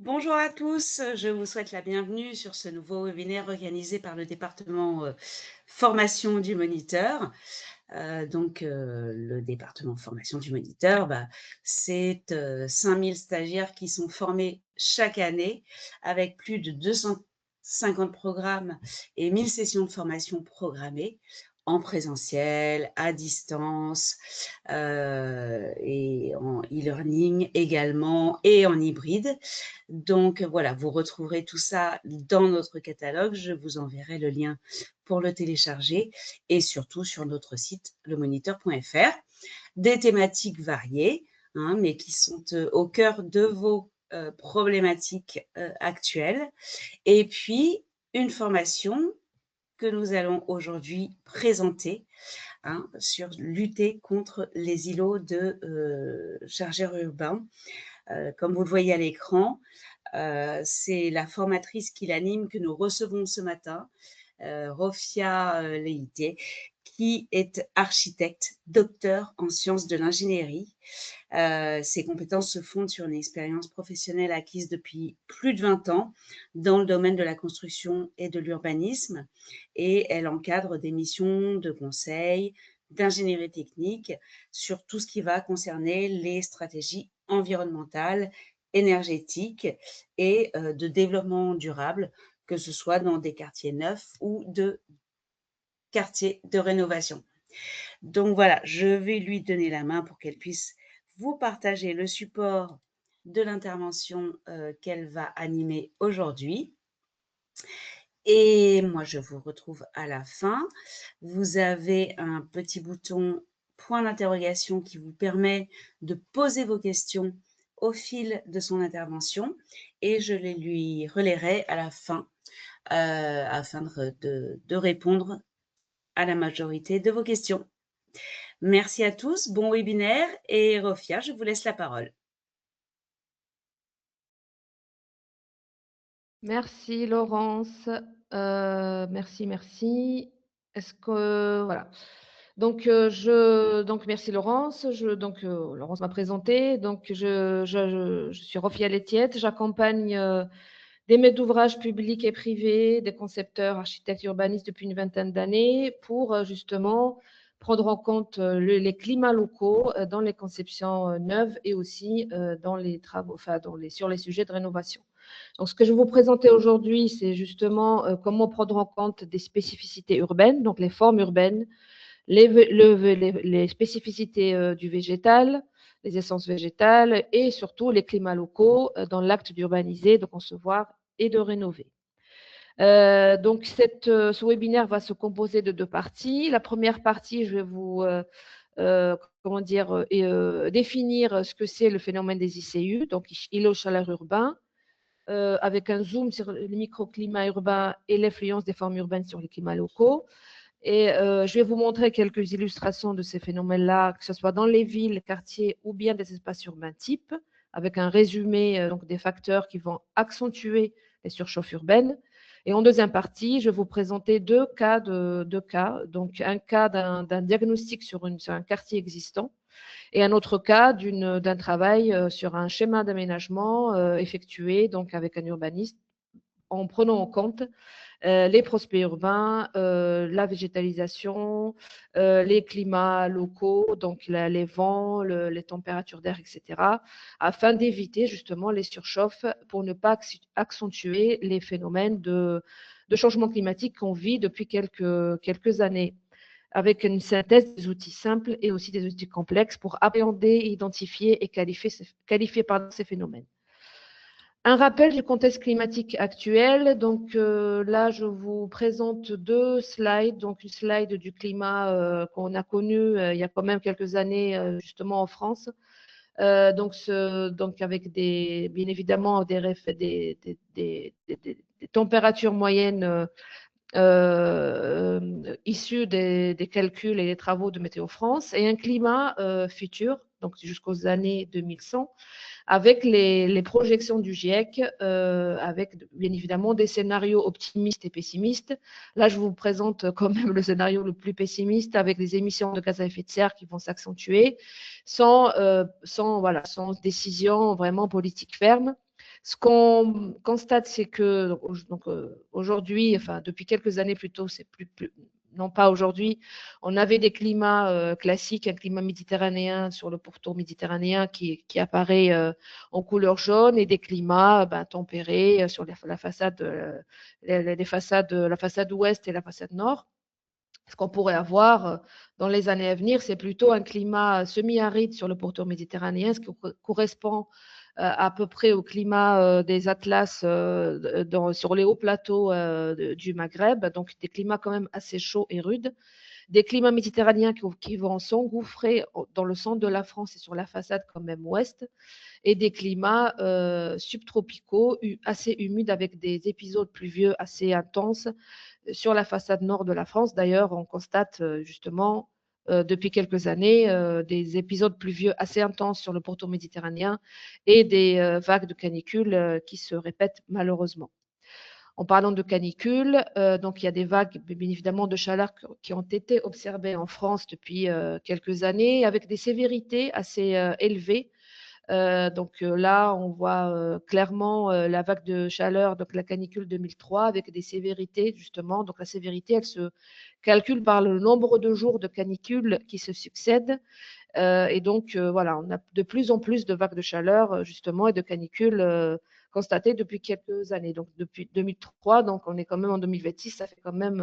Bonjour à tous, je vous souhaite la bienvenue sur ce nouveau webinaire organisé par le département formation du moniteur. Le département formation du moniteur, c'est 5000 stagiaires qui sont formés chaque année avec plus de 250 programmes et 1000 sessions de formation programmées en présentiel, à distance et en e-learning également et en hybride. Donc voilà, vous retrouverez tout ça dans notre catalogue. Je vous enverrai le lien pour le télécharger et surtout sur notre site lemoniteur.fr. Des thématiques variées, hein, mais qui sont au cœur de vos problématiques actuelles. Et puis, une formation que nous allons aujourd'hui présenter, hein, sur lutter contre les îlots de chargeurs urbains. Comme vous le voyez à l'écran, c'est la formatrice qui l'anime que nous recevons ce matin, Rofia Leïté, qui est architecte, docteur en sciences de l'ingénierie. Ses compétences se fondent sur une expérience professionnelle acquise depuis plus de 20 ans dans le domaine de la construction et de l'urbanisme, et elle encadre des missions de conseil, d'ingénierie technique sur tout ce qui va concerner les stratégies environnementales, énergétiques et de développement durable, que ce soit dans des quartiers neufs ou de quartiers de rénovation. Donc voilà, je vais lui donner la main pour qu'elle puisse vous partager le support de l'intervention qu'elle va animer aujourd'hui. Et moi, je vous retrouve à la fin. Vous avez un petit bouton point d'interrogation qui vous permet de poser vos questions au fil de son intervention et je les lui relayerai à la fin afin de répondre à la majorité de vos questions. Merci à tous, bon webinaire et Rofia, je vous laisse la parole. Merci Laurence. Merci. Est-ce que voilà. Donc merci Laurence. Laurence m'a présenté. Je suis Rofia Letiette. J'accompagne des maîtres d'ouvrage publics et privés, des concepteurs, architectes, urbanistes depuis une vingtaine d'années pour justement prendre en compte les climats locaux dans les conceptions neuves et aussi dans les travaux, sur les sujets de rénovation. Donc, ce que je vais vous présenter aujourd'hui, c'est justement comment prendre en compte des spécificités urbaines, donc les formes urbaines, les spécificités du végétal, les essences végétales et surtout les climats locaux dans l'acte d'urbaniser, de concevoir et de rénover. Ce webinaire va se composer de deux parties. La première partie, je vais vous définir ce que c'est le phénomène des ICU, donc îlots chaleur urbain, avec un zoom sur le microclimat urbain et l'influence des formes urbaines sur les climats locaux. Et je vais vous montrer quelques illustrations de ces phénomènes-là, que ce soit dans les villes, quartiers ou bien des espaces urbains types, avec un résumé donc, des facteurs qui vont accentuer les surchauffes urbaines. Et en deuxième partie, je vais vous présenter deux cas. Donc un cas d'un diagnostic sur un quartier existant et un autre cas d'un travail sur un schéma d'aménagement effectué donc avec un urbaniste en prenant en compte les prospects urbains, la végétalisation, les climats locaux, donc les vents, les températures d'air, etc., afin d'éviter justement les surchauffes pour ne pas accentuer les phénomènes de changement climatique qu'on vit depuis quelques années, avec une synthèse des outils simples et aussi des outils complexes pour appréhender, identifier et qualifier ces phénomènes. Un rappel du contexte climatique actuel. Donc là, je vous présente deux slides. Donc une slide du climat qu'on a connu il y a quand même quelques années justement en France. Donc avec bien évidemment des températures moyennes issues des calculs et des travaux de Météo France et un climat futur, donc jusqu'aux années 2100 avec les projections du GIEC, avec bien évidemment des scénarios optimistes et pessimistes. Là, je vous présente quand même le scénario le plus pessimiste avec les émissions de gaz à effet de serre qui vont s'accentuer sans décision vraiment politique ferme. Ce qu'on constate, c'est que aujourd'hui, enfin depuis quelques années plutôt, c'est non pas aujourd'hui, on avait des climats classiques, un climat méditerranéen sur le pourtour méditerranéen qui apparaît en couleur jaune et des climats tempérés sur la façade, la façade ouest et la façade nord. Ce qu'on pourrait avoir dans les années à venir, c'est plutôt un climat semi-aride sur le pourtour méditerranéen, ce qui correspond à peu près au climat des Atlas sur les hauts plateaux du Maghreb, donc des climats quand même assez chauds et rudes, des climats méditerranéens qui vont s'engouffrer dans le centre de la France et sur la façade quand même ouest, et des climats subtropicaux assez humides avec des épisodes pluvieux assez intenses sur la façade nord de la France. D'ailleurs, on constate justement depuis quelques années des épisodes pluvieux assez intenses sur le pourtour méditerranéen et des vagues de canicule qui se répètent malheureusement. En parlant de canicule, donc il y a des vagues, bien évidemment, de chaleur qui ont été observées en France depuis quelques années avec des sévérités assez élevées. Là, on voit clairement la vague de chaleur, donc la canicule 2003, avec des sévérités justement. Donc la sévérité, elle se calcule par le nombre de jours de canicule qui se succèdent. Voilà, on a de plus en plus de vagues de chaleur justement et de canicules constatées depuis quelques années. Donc depuis 2003, donc on est quand même en 2026, ça fait quand même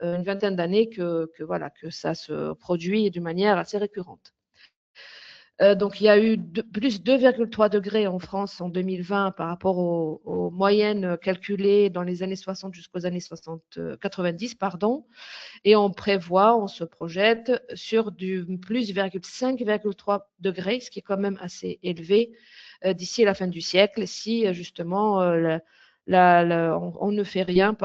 une vingtaine d'années voilà, que ça se produit d'une manière assez récurrente. Donc, il y a eu plus 2,3 degrés en France en 2020 par rapport aux moyennes calculées dans les années 60 jusqu'aux années 90, pardon. Et on prévoit, on se projette sur du plus 5,3 degrés, ce qui est quand même assez élevé d'ici la fin du siècle, si justement on ne fait rien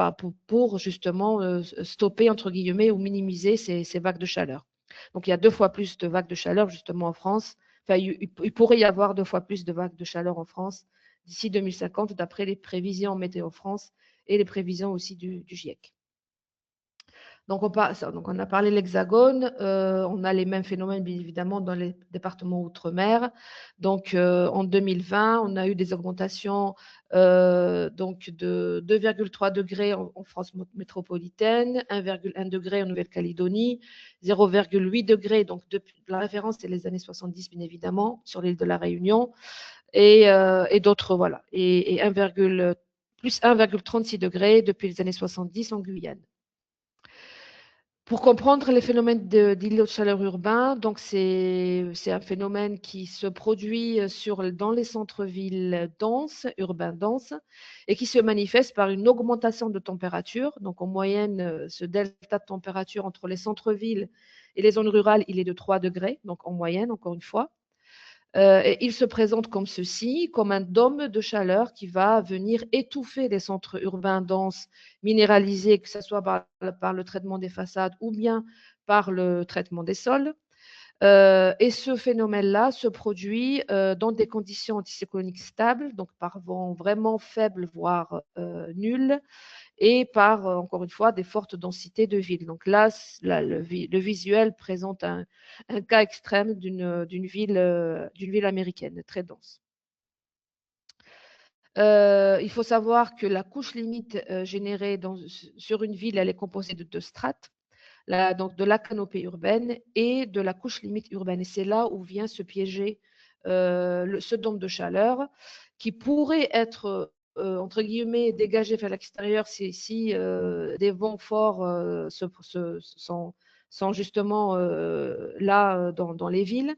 pour justement stopper, entre guillemets, ou minimiser ces vagues de chaleur. Donc, il y a 2 fois plus de vagues de chaleur justement en France. Enfin, il pourrait y avoir 2 fois plus de vagues de chaleur en France d'ici 2050, d'après les prévisions Météo France et les prévisions aussi du GIEC. Donc on a parlé de l'Hexagone, on a les mêmes phénomènes bien évidemment dans les départements outre-mer. Donc en 2020, on a eu des augmentations donc de 2,3 degrés en France métropolitaine, 1,1 degré en Nouvelle-Calédonie, 0,8 degrés, donc la référence c'est les années 70 bien évidemment sur l'île de la Réunion et d'autres voilà et plus 1,36 degrés depuis les années 70 en Guyane. Pour comprendre les phénomènes d'îlots de chaleur urbains, donc c'est un phénomène qui se produit dans les centres-villes denses, urbains denses, et qui se manifeste par une augmentation de température. Donc en moyenne, ce delta de température entre les centres-villes et les zones rurales, il est de 3 degrés, donc en moyenne, encore une fois. Il se présente comme ceci, comme un dôme de chaleur qui va venir étouffer les centres urbains denses minéralisés, que ce soit par le traitement des façades ou bien par le traitement des sols. Et ce phénomène-là se produit dans des conditions anticycloniques stables, donc par vent vraiment faible, voire nul, et par, encore une fois, des fortes densités de villes. Donc là, le visuel présente un cas extrême d'une ville américaine très dense. Il faut savoir que la couche limite générée sur une ville, elle est composée de 2 strates, donc de la canopée urbaine et de la couche limite urbaine. Et c'est là où vient se piéger ce dôme de chaleur qui pourrait être entre guillemets, dégagé vers l'extérieur si des vents forts sont justement là dans les villes,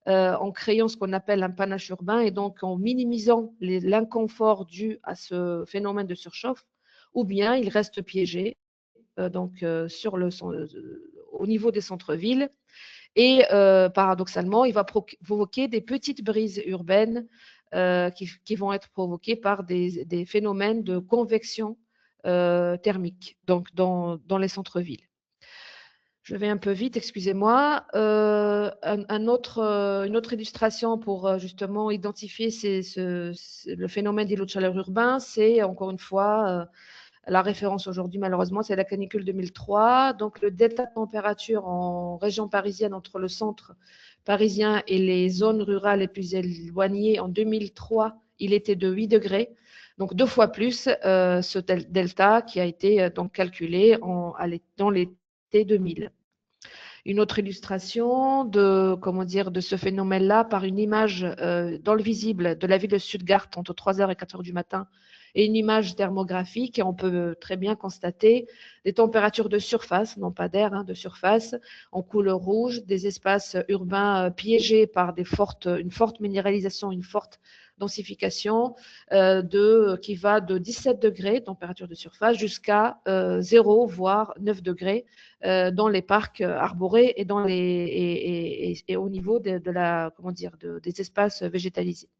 en créant ce qu'on appelle un panache urbain et donc en minimisant l'inconfort dû à ce phénomène de surchauffe, ou bien il reste piégé au niveau des centres-villes. Et paradoxalement, il va provoquer des petites brises urbaines qui vont être provoquées par des phénomènes de convection thermique donc dans les centres-villes. Je vais un peu vite, excusez-moi. Une autre illustration pour justement identifier le phénomène d'îlot de chaleur urbain, c'est encore une fois la référence aujourd'hui, malheureusement, c'est la canicule 2003. Donc, le delta de température en région parisienne entre le centre parisien et les zones rurales les plus éloignées en 2003, il était de 8 degrés, donc 2 fois plus ce delta qui a été donc calculé dans l'été 2000. Une autre illustration de, comment dire, de ce phénomène-là par une image dans le visible de la ville de Stuttgart entre 3h et 4h du matin et une image thermographique. Et on peut très bien constater des températures de surface, non pas d'air, hein, de surface, en couleur rouge, des espaces urbains piégés par une forte minéralisation, une forte densification qui va de 17 degrés, température de surface, jusqu'à 0, voire 9 degrés dans les parcs arborés et, et au niveau des espaces végétalisés.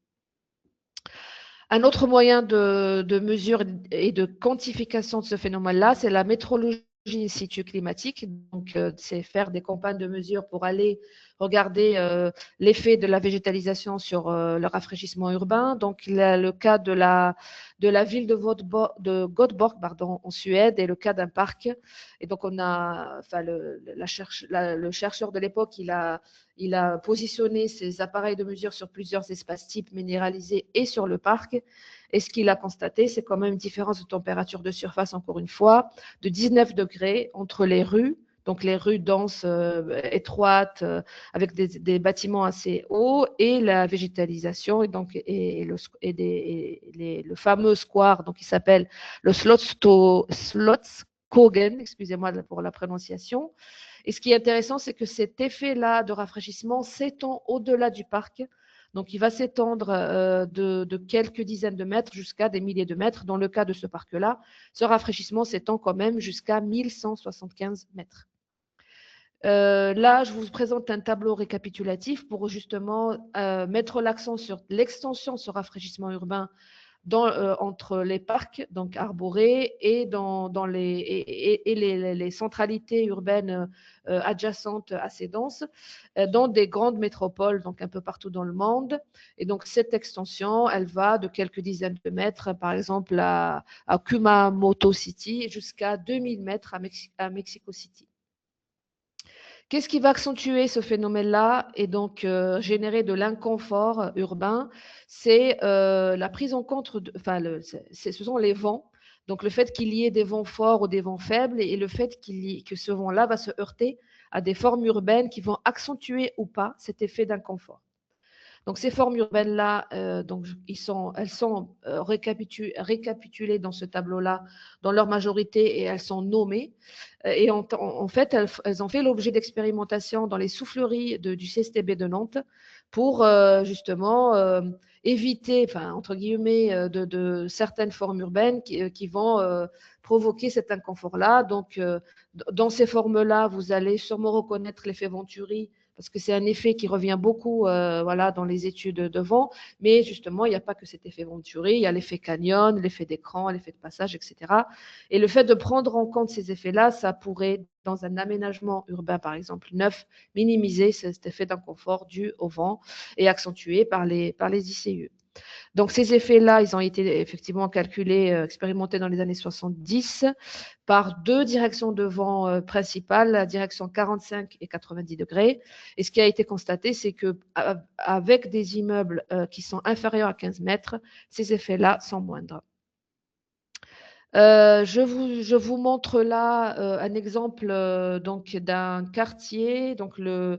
Un autre moyen de mesure et de quantification de ce phénomène-là, c'est la métrologie in situ climatique. Donc, c'est faire des campagnes de mesure pour aller regarder l'effet de la végétalisation sur le rafraîchissement urbain. Donc, le cas de la ville de Göteborg, en Suède, et le cas d'un parc. Et donc, on a, enfin, le chercheur de l'époque, il a positionné ses appareils de mesure sur plusieurs espaces types minéralisés et sur le parc. Et ce qu'il a constaté, c'est quand même une différence de température de surface, encore une fois, de 19 degrés entre les rues, donc les rues denses, étroites, avec des bâtiments assez hauts, et la végétalisation, et donc le fameux square, donc il s'appelle le Slottskogen, excusez-moi pour la prononciation. Et ce qui est intéressant, c'est que cet effet-là de rafraîchissement s'étend au-delà du parc. Donc, il va s'étendre de quelques dizaines de mètres jusqu'à des milliers de mètres. Dans le cas de ce parc-là, ce rafraîchissement s'étend quand même jusqu'à 1175 mètres. Là, je vous présente un tableau récapitulatif pour justement mettre l'accent sur l'extension de ce rafraîchissement urbain entre les parcs, donc arborés, et dans les centralités urbaines adjacentes assez denses, dans des grandes métropoles, donc un peu partout dans le monde. Et donc cette extension, elle va de quelques dizaines de mètres, par exemple à Kumamoto City, jusqu'à 2000 mètres à Mexico City. Qu'est-ce qui va accentuer ce phénomène-là et donc générer de l'inconfort urbain? C'est la prise en compte, ce sont les vents. Donc le fait qu'il y ait des vents forts ou des vents faibles et le fait que ce vent-là va se heurter à des formes urbaines qui vont accentuer ou pas cet effet d'inconfort. Donc ces formes urbaines-là, elles sont récapitulées dans ce tableau-là dans leur majorité et elles sont nommées. Et en fait, elles ont fait l'objet d'expérimentations dans les souffleries du CSTB de Nantes pour justement éviter, enfin, entre guillemets, de certaines formes urbaines qui vont provoquer cet inconfort-là. Donc, dans ces formes-là, vous allez sûrement reconnaître l'effet Venturi, parce que c'est un effet qui revient beaucoup voilà, dans les études de vent, mais justement, il n'y a pas que cet effet Venturi, il y a l'effet canyon, l'effet d'écran, l'effet de passage, etc. Et le fait de prendre en compte ces effets-là, ça pourrait, dans un aménagement urbain, par exemple, neuf, minimiser cet effet d'inconfort dû au vent et accentué par les ICU. Donc, ces effets-là, ils ont été effectivement calculés, expérimentés dans les années 70 par deux directions de vent principales, la direction 45 et 90 degrés. Et ce qui a été constaté, c'est qu'avec des immeubles qui sont inférieurs à 15 mètres, ces effets-là sont moindres. Je vous montre là un exemple donc d'un quartier, donc le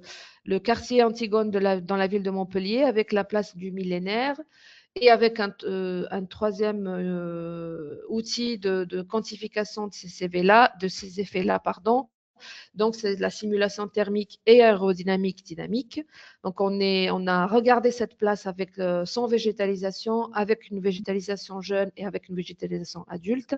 quartier Antigone dans la ville de Montpellier, avec la place du Millénaire et avec un troisième outil de quantification de ces effets-là, pardon. Donc, c'est de la simulation thermique et aérodynamique dynamique. Donc, on a regardé cette place avec sans végétalisation, avec une végétalisation jeune et avec une végétalisation adulte.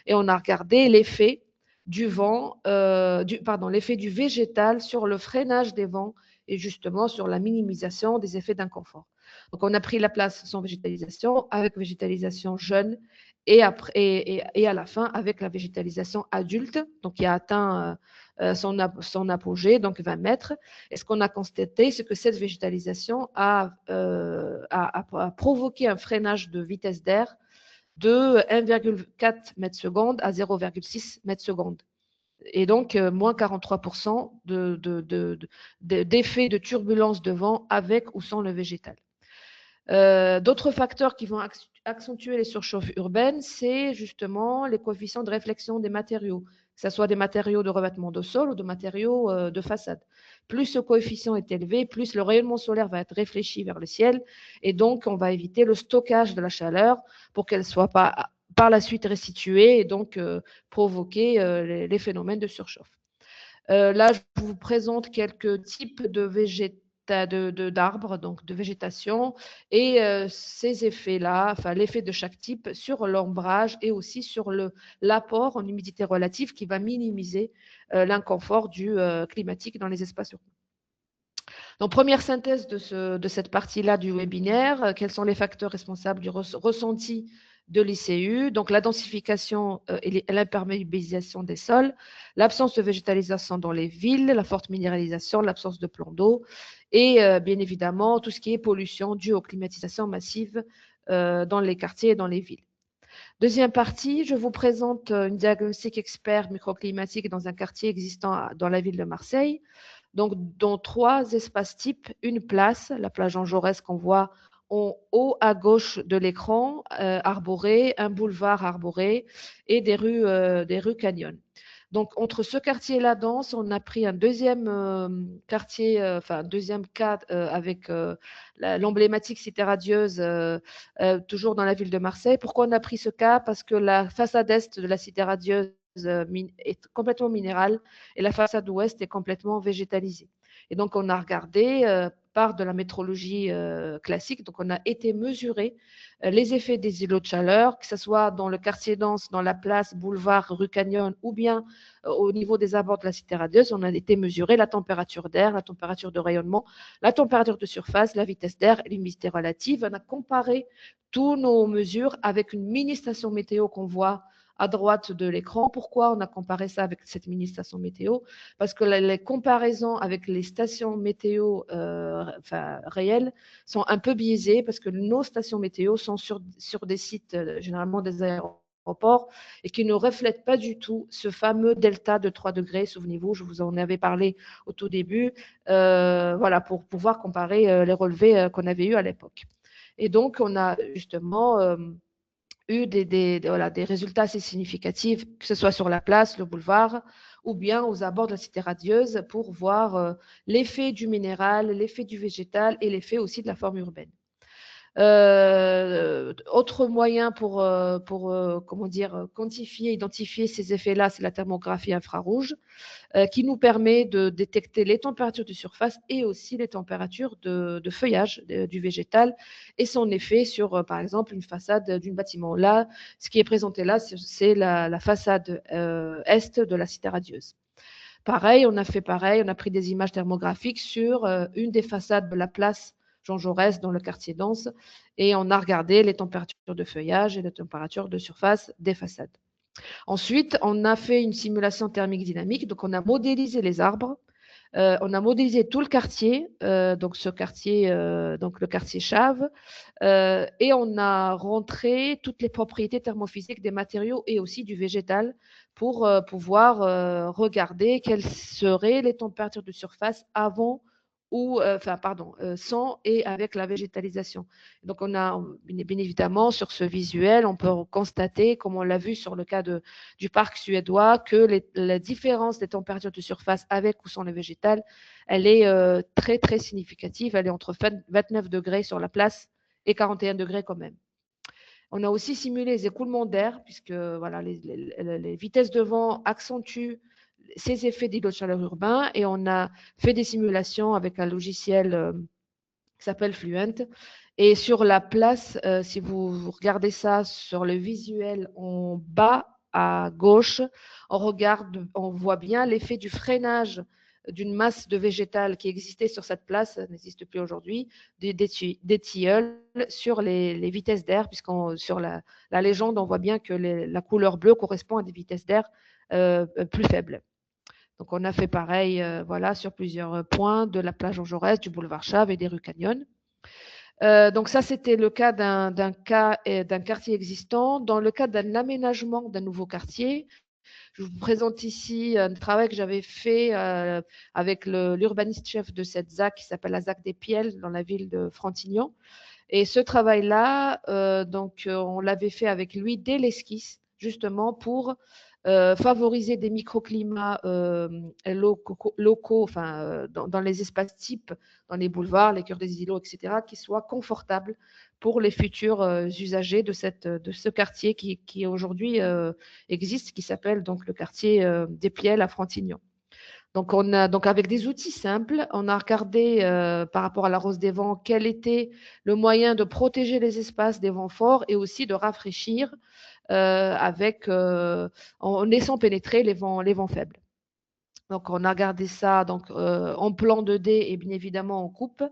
Et on a regardé l'effet du vent, l'effet du végétal sur le freinage des vents et justement sur la minimisation des effets d'inconfort. Donc, on a pris la place sans végétalisation, avec végétalisation jeune et à la fin avec la végétalisation adulte, donc qui a atteint son apogée, donc 20 mètres. Et ce qu'on a constaté, c'est que cette végétalisation a provoqué un freinage de vitesse d'air de 1,4 mètres seconde à 0,6 mètres seconde. Et donc, moins 43% d'effet de turbulence de vent avec ou sans le végétal. D'autres facteurs qui vont accentuer les surchauffes urbaines, c'est justement les coefficients de réflexion des matériaux, que ce soit des matériaux de revêtement de sol ou de matériaux de façade. Plus ce coefficient est élevé, plus le rayonnement solaire va être réfléchi vers le ciel, et donc on va éviter le stockage de la chaleur pour qu'elle ne soit pas par la suite restituée et donc provoquer les phénomènes de surchauffe. Là, je vous présente quelques types de d'arbres, donc de végétation, et ces effets-là, enfin l'effet de chaque type sur l'ombrage et aussi sur l'apport en humidité relative qui va minimiser l'inconfort climatique dans les espaces urbains. Donc, première synthèse de cette partie-là du webinaire, quels sont les facteurs responsables du ressenti de l'ICU? Donc, la densification et l'imperméabilisation des sols, l'absence de végétalisation dans les villes, la forte minéralisation, l'absence de plans d'eau et bien évidemment tout ce qui est pollution due aux climatisations massives dans les quartiers et dans les villes. Deuxième partie, je vous présente une diagnostic expert microclimatique dans un quartier existant dans la ville de Marseille. Donc, dans 3 espaces types, une place, la plage Jean Jaurès qu'on voit en haut à gauche de l'écran, arborée, un boulevard arboré et des rues canyons. Donc, entre ce quartier-là dense, on a pris un deuxième quartier, enfin, un deuxième cas avec l'emblématique Cité Radieuse, toujours dans la ville de Marseille. Pourquoi on a pris ce cas? Parce que la façade est de la Cité Radieuse est complètement minérale et la façade ouest est complètement végétalisée. Et donc, on a regardé par de la métrologie classique, donc on a été mesurer les effets des îlots de chaleur, que ce soit dans le quartier dense, dans la place, boulevard, rue Canyon, ou bien au niveau des abords de la Cité Radieuse, on a été mesurer la température d'air, la température de rayonnement, la température de surface, la vitesse d'air, l'humidité relative. On a comparé tous nos mesures avec une mini station météo qu'on voit à droite de l'écran. Pourquoi on a comparé ça avec cette mini station météo? Parce que les comparaisons avec les stations météo réelles sont un peu biaisées parce que nos stations météo sont sur des sites, généralement des aéroports, et qui ne reflètent pas du tout ce fameux delta de 3 degrés. Souvenez-vous, je vous en avais parlé au tout début, voilà, pour pouvoir comparer les relevés qu'on avait eus à l'époque. Et donc, on a justement eu des résultats assez significatifs, que ce soit sur la place, le boulevard, ou bien aux abords de la Cité Radieuse, pour voir l'effet du minéral, l'effet du végétal et l'effet aussi de la forme urbaine. Autre moyen pour comment dire, quantifier, identifier ces effets-là, c'est la thermographie infrarouge, qui nous permet de détecter les températures de surface et aussi les températures de feuillage du végétal et son effet sur, par exemple, une façade d'un bâtiment. Là, ce qui est présenté là, c'est la façade est de la Cité Radieuse. Pareil, on a pris des images thermographiques sur une des façades de la place Jean Jaurès dans le quartier dense et on a regardé les températures de feuillage et les températures de surface des façades. Ensuite, on a fait une simulation thermique dynamique, donc on a modélisé les arbres, on a modélisé tout le quartier, donc ce quartier, donc le quartier Chave, et on a rentré toutes les propriétés thermophysiques des matériaux et aussi du végétal pour pouvoir regarder quelles seraient les températures de surface avant ou, sans et avec la végétalisation. Donc, on a, bien évidemment, sur ce visuel, on peut constater, comme on l'a vu sur le cas du parc suédois, que la différence des températures de surface avec ou sans le végétal, elle est très, très significative. Elle est entre 29 degrés sur la place et 41 degrés quand même. On a aussi simulé les écoulements d'air, puisque voilà, les vitesses de vent accentuent ces effets d'îlots de chaleur urbain, et on a fait des simulations avec un logiciel qui s'appelle Fluent. Et sur la place, si vous regardez ça sur le visuel en bas à gauche, on voit bien l'effet du freinage d'une masse de végétal qui existait sur cette place, ça n'existe plus aujourd'hui, des tilleuls sur les vitesses d'air, puisqu'on sur la légende, on voit bien que la couleur bleue correspond à des vitesses d'air plus faibles. Donc, on a fait pareil voilà, sur plusieurs points de la plage Jean Jaurès, du boulevard Chave et des rues Canyon. Donc, ça, c'était le cas d'un quartier existant. Dans le cas d'un aménagement d'un nouveau quartier, Je vous présente ici un travail que j'avais fait avec l'urbaniste chef de cette ZAC qui s'appelle la ZAC des Piels dans la ville de Frontignan. Et ce travail-là, on l'avait fait avec lui dès l'esquisse, justement pour favoriser des microclimats locaux, enfin, dans les espaces types, dans les boulevards, les cœurs des îlots, etc., qui soient confortables pour les futurs usagers de ce quartier qui aujourd'hui existe, qui s'appelle donc le quartier des Piels à Frontignan. Donc, avec des outils simples, on a regardé par rapport à la rose des vents quel était le moyen de protéger les espaces des vents forts et aussi de rafraîchir en laissant pénétrer les vents faibles. Donc, on a regardé ça en plan 2D et bien évidemment en coupe.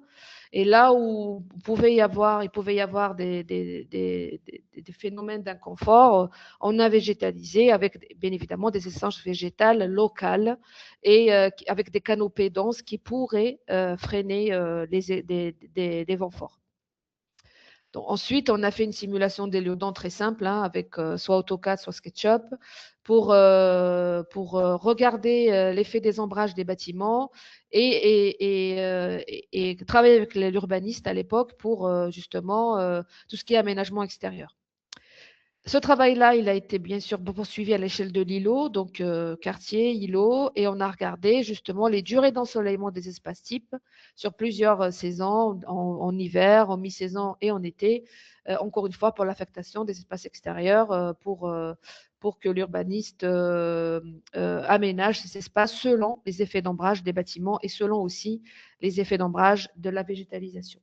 Et là où il pouvait y avoir des phénomènes d'inconfort, on a végétalisé avec bien évidemment des essences végétales locales et avec des canopées denses qui pourraient freiner des vents forts. Donc, ensuite, on a fait une simulation d'héliodon très simple avec soit AutoCAD, soit SketchUp pour regarder l'effet des ombrages des bâtiments et travailler avec l'urbaniste à l'époque pour justement tout ce qui est aménagement extérieur. Ce travail-là, il a été bien sûr poursuivi à l'échelle de l'îlot, donc quartier, îlot, et on a regardé justement les durées d'ensoleillement des espaces types sur plusieurs saisons, en hiver, en mi-saison et en été, encore une fois pour l'affectation des espaces extérieurs, pour que l'urbaniste aménage ces espaces selon les effets d'ombrage des bâtiments et selon aussi les effets d'ombrage de la végétalisation.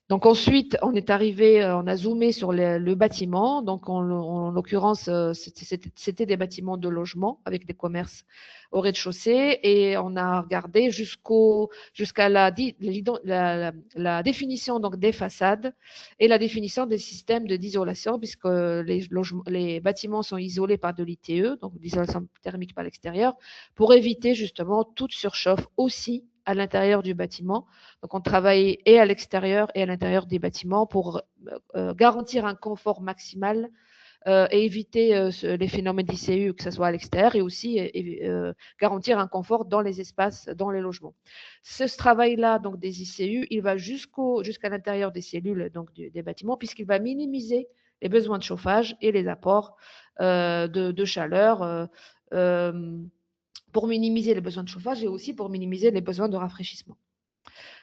Donc ensuite, on est arrivé, on a zoomé sur le bâtiment. Donc en l'occurrence, c'était des bâtiments de logement avec des commerces au rez-de-chaussée et on a regardé jusqu'à la définition donc des façades et la définition des systèmes d'isolation puisque les bâtiments sont isolés par de l'ITE, donc l'isolation thermique par l'extérieur, pour éviter justement toute surchauffe aussi à l'intérieur du bâtiment. Donc, on travaille et à l'extérieur et à l'intérieur des bâtiments pour garantir un confort maximal et éviter les phénomènes d'ICU, que ce soit à l'extérieur, et aussi garantir un confort dans les espaces, dans les logements. Ce travail-là, donc des ICU, il va jusqu'à l'intérieur des cellules, donc des bâtiments, puisqu'il va minimiser les besoins de chauffage et les apports de chaleur. Pour minimiser les besoins de chauffage et aussi pour minimiser les besoins de rafraîchissement.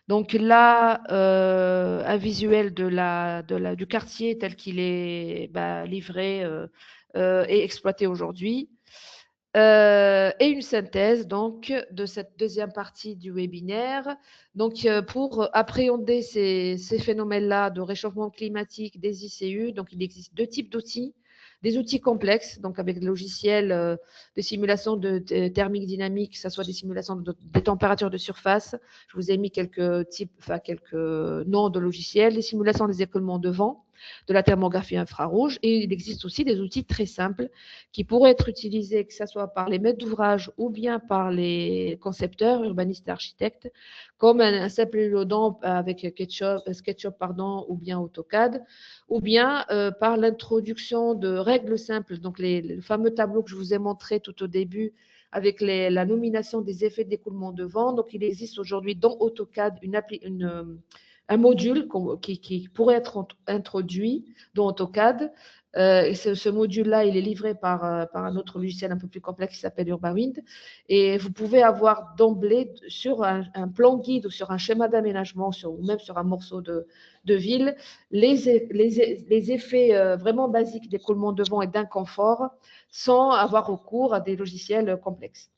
Donc là, un visuel du quartier tel qu'il est livré et exploité aujourd'hui. Et une synthèse donc de cette deuxième partie du webinaire. Donc pour appréhender ces phénomènes-là de réchauffement climatique des ICU, donc il existe deux types d'outils. Des outils complexes, donc avec des logiciels de simulation thermique dynamique, que ce soit des simulations des températures de surface. Je vous ai mis quelques noms de logiciels, des simulations des écoulements de vent, de la thermographie infrarouge. Et il existe aussi des outils très simples qui pourraient être utilisés, que ce soit par les maîtres d'ouvrage ou bien par les concepteurs, urbanistes et architectes, comme un simple hélodon avec SketchUp ou bien AutoCAD, ou bien par l'introduction de règles simples, donc le fameux tableau que je vous ai montré tout au début avec la nomination des effets d'écoulement de vent. Donc, il existe aujourd'hui dans AutoCAD un module qui pourrait être introduit dans AutoCAD. Et ce module-là, il est livré par un autre logiciel un peu plus complexe qui s'appelle UrbaWind. Et vous pouvez avoir d'emblée sur un plan guide ou sur un schéma d'aménagement ou même sur un morceau de ville les effets vraiment basiques d'écoulement de vent et d'inconfort sans avoir recours à des logiciels complexes.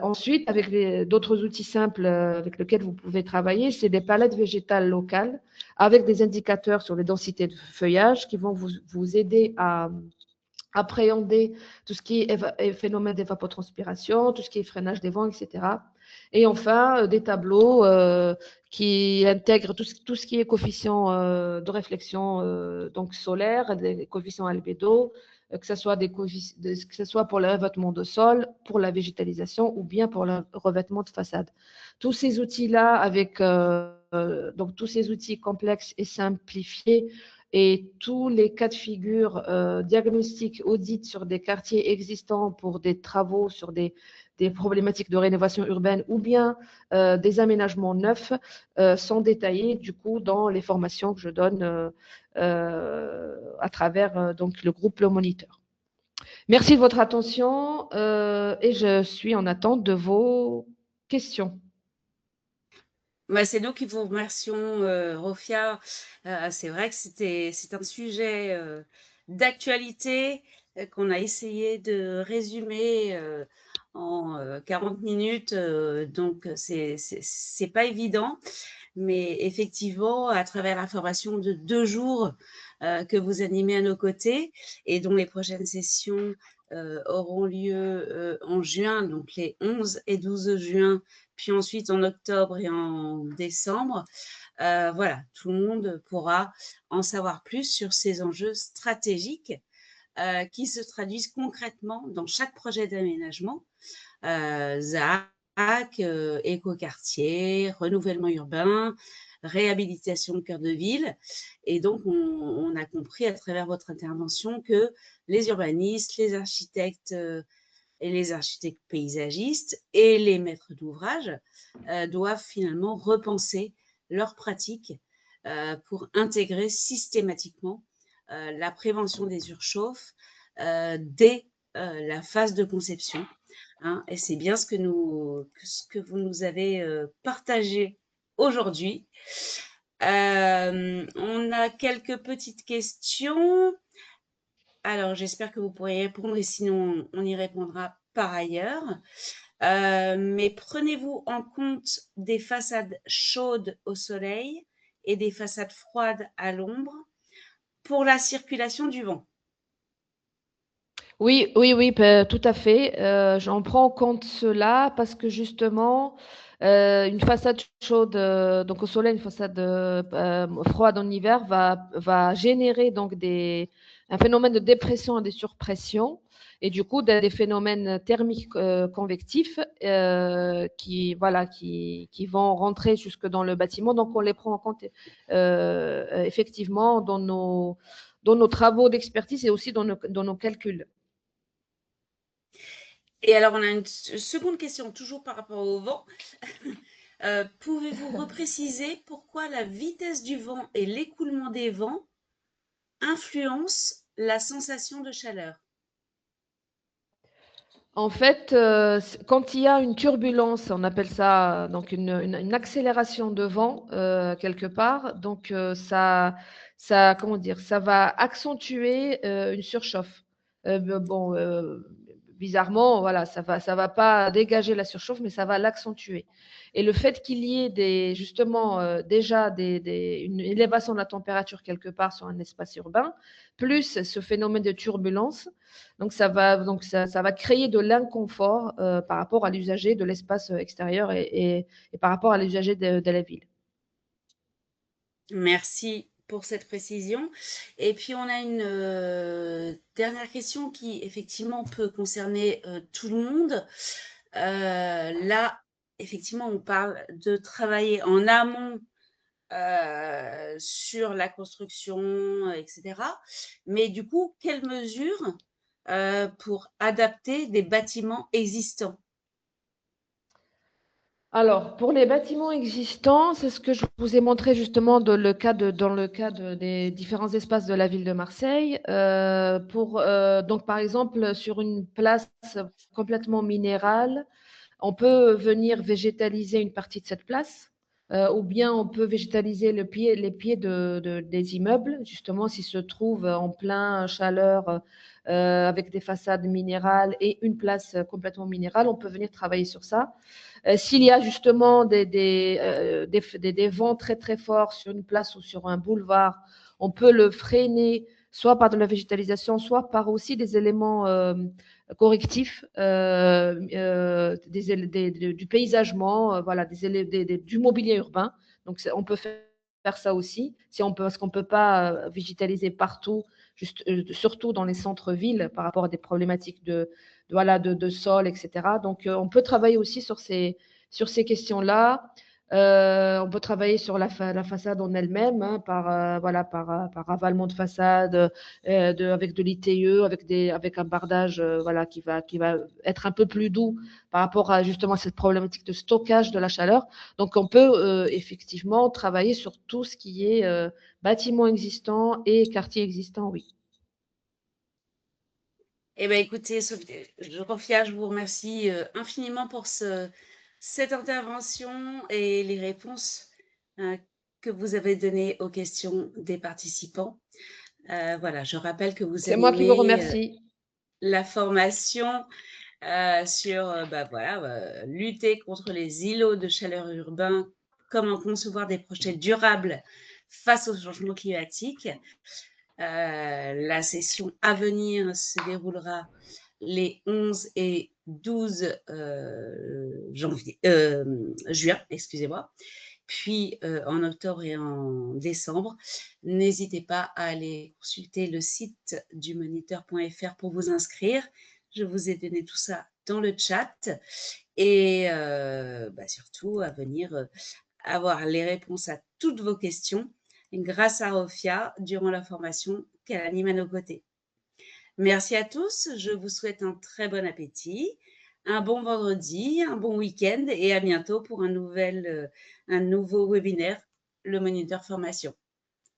Ensuite, avec d'autres outils simples avec lesquels vous pouvez travailler, c'est des palettes végétales locales avec des indicateurs sur les densités de feuillage qui vont vous aider à appréhender tout ce qui est phénomène d'évapotranspiration, tout ce qui est freinage des vents, etc. Et enfin, des tableaux qui intègrent tout ce qui est coefficient de réflexion donc solaire, des coefficients albédo, que ce soit pour le revêtement de sol, pour la végétalisation ou bien pour le revêtement de façade. Tous ces outils-là, avec donc tous ces outils complexes et simplifiés, et tous les cas de figure diagnostiques, audits sur des quartiers existants pour des travaux sur des problématiques de rénovation urbaine ou bien des aménagements neufs sont détaillés du coup dans les formations que je donne à travers donc le groupe Le Moniteur. Merci de votre attention et je suis en attente de vos questions. Bah, c'est nous qui vous remercions, Rofia. C'est vrai que c'est un sujet d'actualité qu'on a essayé de résumer en 40 minutes. Donc, c'est pas évident. Mais effectivement, à travers la formation de 2 jours que vous animez à nos côtés et dont les prochaines sessions auront lieu en juin, donc les 11 et 12 juin, puis ensuite en octobre et en décembre, voilà, tout le monde pourra en savoir plus sur ces enjeux stratégiques qui se traduisent concrètement dans chaque projet d'aménagement, ZAC, écoquartier, renouvellement urbain, réhabilitation de cœur de ville. Et donc, on a compris à travers votre intervention que les urbanistes, les architectes et les architectes paysagistes et les maîtres d'ouvrage doivent finalement repenser leurs pratiques pour intégrer systématiquement la prévention des surchauffes dès la phase de conception. Hein, et c'est bien ce que vous nous avez partagé aujourd'hui. On a quelques petites questions. Alors, j'espère que vous pourrez répondre et sinon, on y répondra par ailleurs. Mais prenez-vous en compte des façades chaudes au soleil et des façades froides à l'ombre pour la circulation du vent? Oui, oui, oui, tout à fait. J'en prends en compte cela parce que justement, une façade chaude, donc au soleil, une façade froide en hiver va générer donc un phénomène de dépression et de surpression et du coup des phénomènes thermiques convectifs voilà, qui vont rentrer jusque dans le bâtiment. Donc on les prend en compte effectivement dans nos travaux d'expertise et aussi dans nos calculs. Et alors, on a une seconde question, toujours par rapport au vent. Pouvez-vous repréciser pourquoi la vitesse du vent et l'écoulement des vents influencent la sensation de chaleur? En fait, quand il y a une turbulence, on appelle ça donc une accélération de vent quelque part, donc comment dire, ça va accentuer une surchauffe. Bon, bizarrement, voilà, ça va pas dégager la surchauffe, mais ça va l'accentuer. Et le fait qu'il y ait justement déjà une élévation de la température quelque part sur un espace urbain, plus ce phénomène de turbulence, donc ça va créer de l'inconfort par rapport à l'usager de l'espace extérieur et par rapport à l'usager de la ville. Merci pour cette précision. Et puis, on a une dernière question qui, effectivement, peut concerner tout le monde. Là, effectivement, on parle de travailler en amont sur la construction, etc. Mais du coup, quelles mesures pour adapter des bâtiments existants? Alors, pour les bâtiments existants, c'est ce que je vous ai montré justement dans dans le cadre des différents espaces de la ville de Marseille. Donc, par exemple, sur une place complètement minérale, on peut venir végétaliser une partie de cette place, ou bien on peut végétaliser les pieds des immeubles, justement, s'ils se trouvent en plein chaleur, avec des façades minérales et une place complètement minérale, on peut venir travailler sur ça. S'il y a justement des vents très très forts sur une place ou sur un boulevard, on peut le freiner soit par de la végétalisation, soit par aussi des éléments correctifs, du paysagement, voilà, du mobilier urbain. Donc on peut faire ça aussi, parce qu'on ne peut pas végétaliser partout, surtout dans les centres-villes par rapport à des problématiques voilà, de sol, etc. Donc on peut travailler aussi sur sur ces questions-là. On peut travailler sur la façade en elle-même, hein, voilà, par avalement de façade, avec de l'ITE, avec un bardage voilà, qui va être un peu plus doux par rapport à justement cette problématique de stockage de la chaleur. Donc, on peut effectivement travailler sur tout ce qui est bâtiment existant et quartier existant, oui. Eh bien, écoutez, Rophia, je vous remercie infiniment pour cette intervention et les réponses que vous avez données aux questions des participants. Voilà, je rappelle que vous C'est moi qui vous animez remercie. la formation sur bah, voilà, lutter contre les îlots de chaleur urbains, comment concevoir des projets durables face au changement climatique. La session à venir se déroulera les 11 et 12 juin, excusez-moi. Puis en octobre et en décembre, n'hésitez pas à aller consulter le site du moniteur.fr pour vous inscrire. Je vous ai donné tout ça dans le chat et bah, surtout à venir avoir les réponses à toutes vos questions grâce à Rophia durant la formation qu'elle anime à nos côtés. Merci à tous, je vous souhaite un très bon appétit, un bon vendredi, un bon week-end et à bientôt pour un nouveau webinaire, le Moniteur Formation.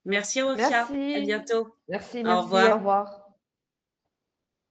Merci Rophia, à Merci. bientôt. Merci, Au merci. Au revoir. revoir.